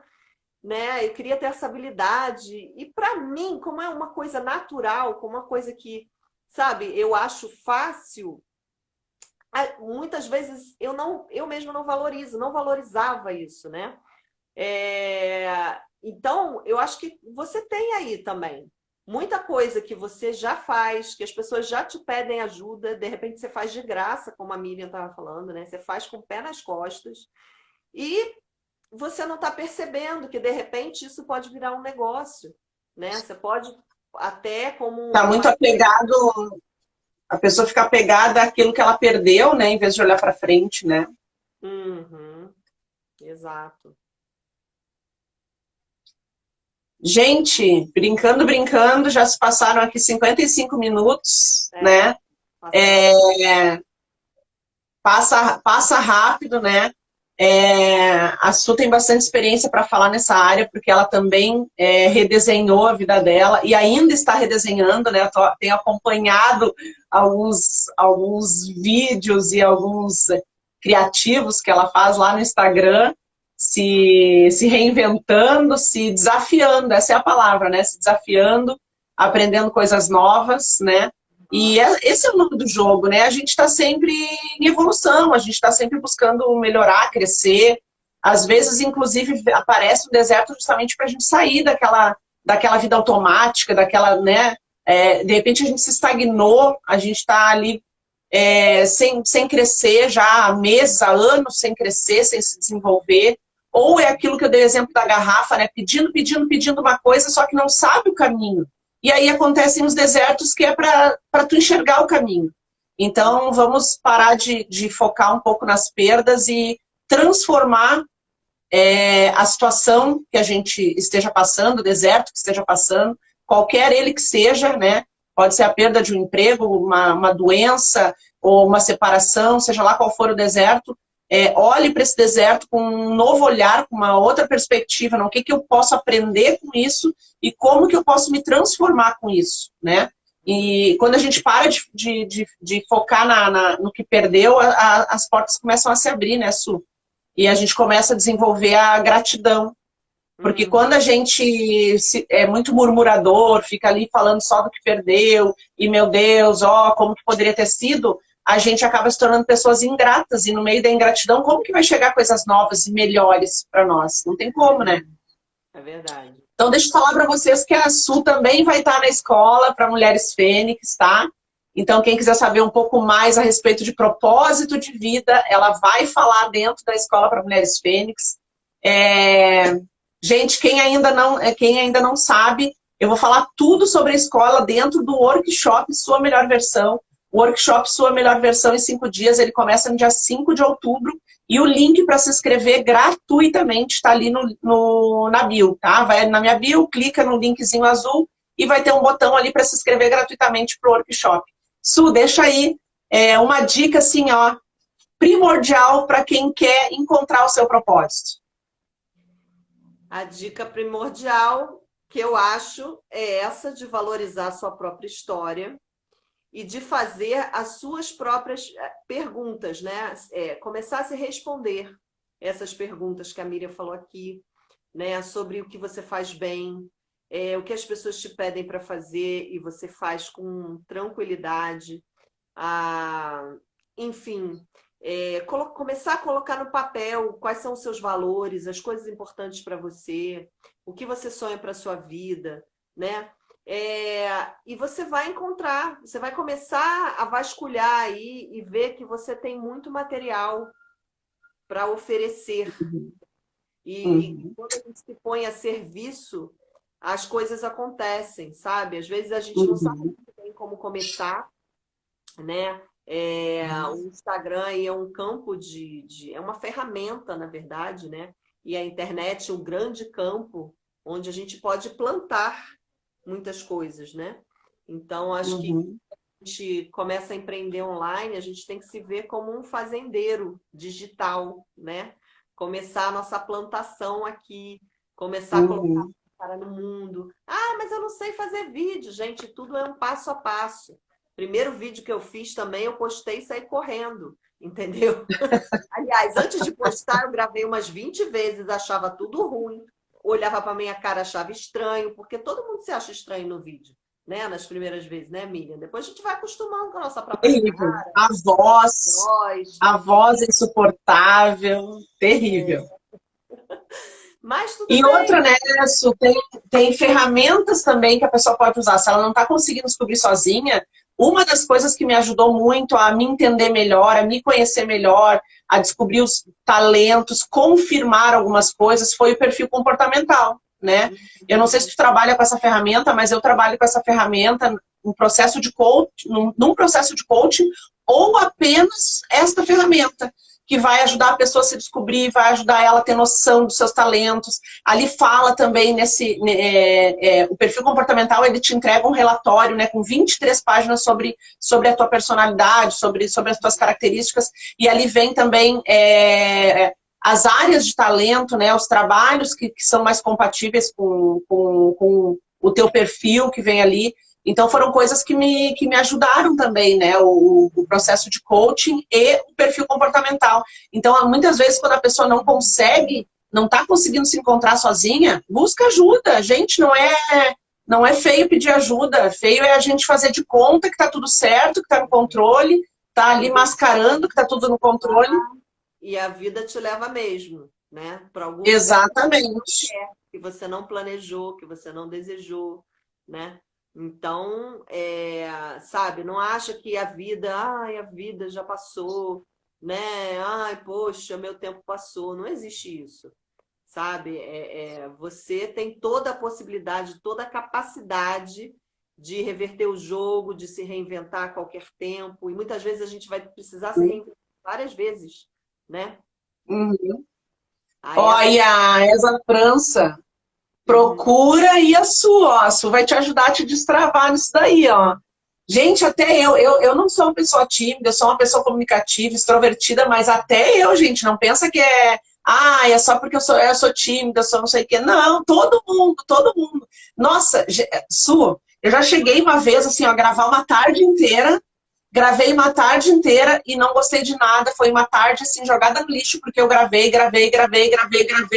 né? Eu queria ter essa habilidade. E para mim, como é uma coisa natural, como uma coisa que, sabe, eu acho fácil, muitas vezes eu mesma não valorizo, não valorizava isso, né? Então, eu acho que você tem aí também muita coisa que você já faz, que as pessoas já te pedem ajuda, de repente você faz de graça, como a Miriam estava falando, né? Você faz com o pé nas costas e você não está percebendo que de repente isso pode virar um negócio, né? Você pode até como Tá muito apegado, a pessoa fica apegada àquilo que ela perdeu, né? Em vez de olhar para frente, né? Uhum, exato. Gente, brincando, brincando, já se passaram aqui 55 minutos, né? Passa rápido, né? A Su tem bastante experiência para falar nessa área, porque ela também redesenhou a vida dela e ainda está redesenhando, né? Tenho acompanhado alguns vídeos e alguns criativos que ela faz lá no Instagram, se reinventando, se desafiando, essa é a palavra, né? Se desafiando, aprendendo coisas novas, né? E esse é o nome do jogo, né? A gente está sempre em evolução, a gente está sempre buscando melhorar, crescer. Às vezes, inclusive, aparece um deserto justamente para a gente sair daquela vida automática, daquela, né? De repente a gente se estagnou, a gente está ali sem crescer já há meses, há anos sem crescer, sem se desenvolver. Ou é aquilo que eu dei exemplo da garrafa, né? Pedindo uma coisa, só que não sabe o caminho. E aí acontecem os desertos que é para tu enxergar o caminho. Então, vamos parar de focar um pouco nas perdas e transformar a situação que a gente esteja passando, o deserto que esteja passando, qualquer ele que seja, né? Pode ser a perda de um emprego, uma doença ou uma separação, seja lá qual for o deserto. Olhe para esse deserto com um novo olhar, com uma outra perspectiva, o que eu posso aprender com isso e como que eu posso me transformar com isso, né? E quando a gente para de focar no que perdeu, as portas começam a se abrir, né, Su? E a gente começa a desenvolver a gratidão. Porque quando a gente é muito murmurador, fica ali falando só do que perdeu, e meu Deus, ó, como que poderia ter sido, a gente acaba se tornando pessoas ingratas, e no meio da ingratidão, como que vai chegar coisas novas e melhores para nós? Não tem como, né? É verdade. Então, deixa eu falar para vocês que a Su também vai estar na escola para Mulheres Fênix, tá? Então, quem quiser saber um pouco mais a respeito de propósito de vida, ela vai falar dentro da escola para Mulheres Fênix. Gente, quem ainda não sabe, eu vou falar tudo sobre a escola dentro do workshop Sua Melhor Versão. O workshop Sua Melhor Versão em 5 dias, ele começa no dia 5 de outubro. E o link para se inscrever gratuitamente está ali na bio, tá? Vai na minha bio, clica no linkzinho azul e vai ter um botão ali para se inscrever gratuitamente para o workshop. Su, deixa aí uma dica assim, ó, primordial para quem quer encontrar o seu propósito. A dica primordial que eu acho é essa de valorizar a sua própria história e de fazer as suas próprias perguntas, né? Começar a se responder essas perguntas que a Miriam falou aqui, né? Sobre o que você faz bem, o que as pessoas te pedem para fazer e você faz com tranquilidade. Enfim, começar a colocar no papel quais são os seus valores, as coisas importantes para você, o que você sonha para a sua vida, né? E você vai encontrar, você vai começar a vasculhar aí e ver que você tem muito material para oferecer. E quando a gente se põe a serviço, as coisas acontecem, sabe? Às vezes a gente não sabe muito bem como começar, né? O Instagram aí é um campo é uma ferramenta, na verdade, né? E a internet é um grande campo onde a gente pode plantar muitas coisas, né? Então, acho que a gente começa a empreender online, a gente tem que se ver como um fazendeiro digital, né? Começar a nossa plantação aqui, começar a colocar a cara no mundo. Mas eu não sei fazer vídeo, gente, tudo é um passo a passo. Primeiro vídeo que eu fiz também, eu postei e saí correndo, entendeu? Aliás, antes de postar, eu gravei umas 20 vezes, achava tudo ruim. Olhava para minha cara, achava estranho, porque todo mundo se acha estranho no vídeo, né? Nas primeiras vezes, né, Miriam? Depois a gente vai acostumando com a nossa própria cara. A voz é insuportável, terrível. Mas tudo e bem. Outra, né, Su, tem ferramentas também que a pessoa pode usar. Se ela não está conseguindo descobrir sozinha, uma das coisas que me ajudou muito a me entender melhor, a me conhecer melhor, a descobrir os talentos, confirmar algumas coisas, foi o perfil comportamental, né? Eu não sei se tu trabalha com essa ferramenta, mas eu trabalho com essa ferramenta num processo de coaching, ou apenas esta ferramenta, que vai ajudar a pessoa a se descobrir, vai ajudar ela a ter noção dos seus talentos. Ali fala também o perfil comportamental, ele te entrega um relatório, né, com 23 páginas sobre a tua personalidade, sobre as tuas características, e ali vem também as áreas de talento, né, os trabalhos que são mais compatíveis com o teu perfil que vem ali. Então, foram coisas que me ajudaram também, né? O processo de coaching e o perfil comportamental. Então, muitas vezes, quando a pessoa não está conseguindo se encontrar sozinha, busca ajuda. Gente, não é feio pedir ajuda. Feio é a gente fazer de conta que está tudo certo, que está no controle, tá ali mascarando que está tudo no controle. E a vida te leva mesmo, né? Para algum Exatamente. que você não planejou, que você não desejou, né? Então, sabe, não acha que a vida já passou, né? Poxa, meu tempo passou. Não existe isso, sabe? Você tem toda a possibilidade, toda a capacidade de reverter o jogo, de se reinventar a qualquer tempo. E muitas vezes a gente vai precisar se reinventar várias vezes, né? Olha, a Esa França... Procura e a Su vai te ajudar a te destravar nisso daí, ó. Gente, até eu não sou uma pessoa tímida, eu sou uma pessoa comunicativa, extrovertida, mas até eu, gente, não pensa que é só porque eu sou tímida, eu sou não sei o quê. Não, todo mundo. Nossa, Su, eu já cheguei uma vez, assim, ó, a gravar uma tarde inteira Gravei uma tarde inteira e não gostei de nada. Foi uma tarde, assim, jogada no lixo, porque eu gravei,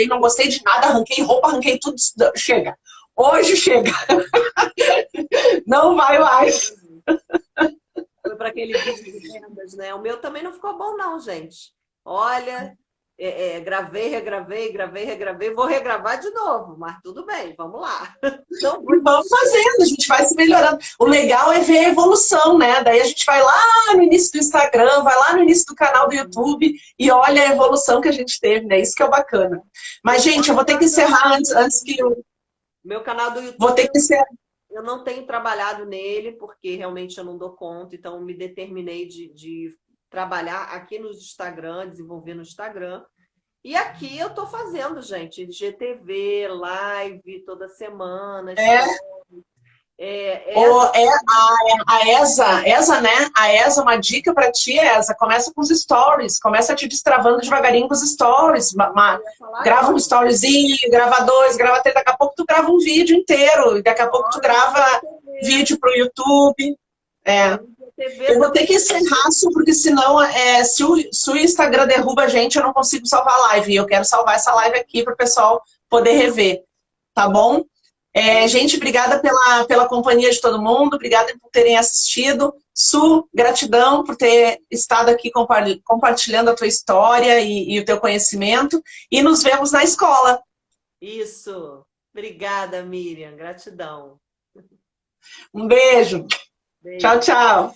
não gostei de nada, arranquei roupa, arranquei tudo. Chega. Hoje chega. Não vai mais. Foi para aquele vídeo de vendas, né? O meu também não ficou bom, não, gente. Olha, gravei, regravei, vou regravar de novo, mas tudo bem, vamos lá. Então, E vamos fazendo, a gente vai se melhorando. O legal é ver a evolução, né? Daí a gente vai lá no início do Instagram, vai lá no início do canal do YouTube e olha a evolução que a gente teve, né? Isso que é o bacana. Mas, gente, eu vou ter que encerrar antes que eu... Meu canal do YouTube, Vou ter que encerrar. eu não tenho trabalhado nele, porque realmente eu não dou conta, então me determinei de trabalhar aqui no Instagram, desenvolver no Instagram. E aqui eu estou fazendo, gente, GTV, live toda semana. A ESA, né? A ESA, uma dica para ti, ESA, começa com os stories, começa te destravando devagarinho com os stories, grava um storyzinho, grava 2, grava 3, daqui a pouco tu grava um vídeo inteiro, e daqui a pouco tu grava vídeo pro YouTube. Eu vou ter que encerrar, porque senão, se o Instagram derruba a gente, eu não consigo salvar a live, e eu quero salvar essa live aqui para o pessoal poder rever, tá bom? Gente, obrigada pela companhia de todo mundo, obrigada por terem assistido. Su, gratidão por ter estado aqui compartilhando a tua história e o teu conhecimento. E nos vemos na escola. Isso. Obrigada, Miriam. Gratidão. Um beijo. Beijo. Tchau, tchau.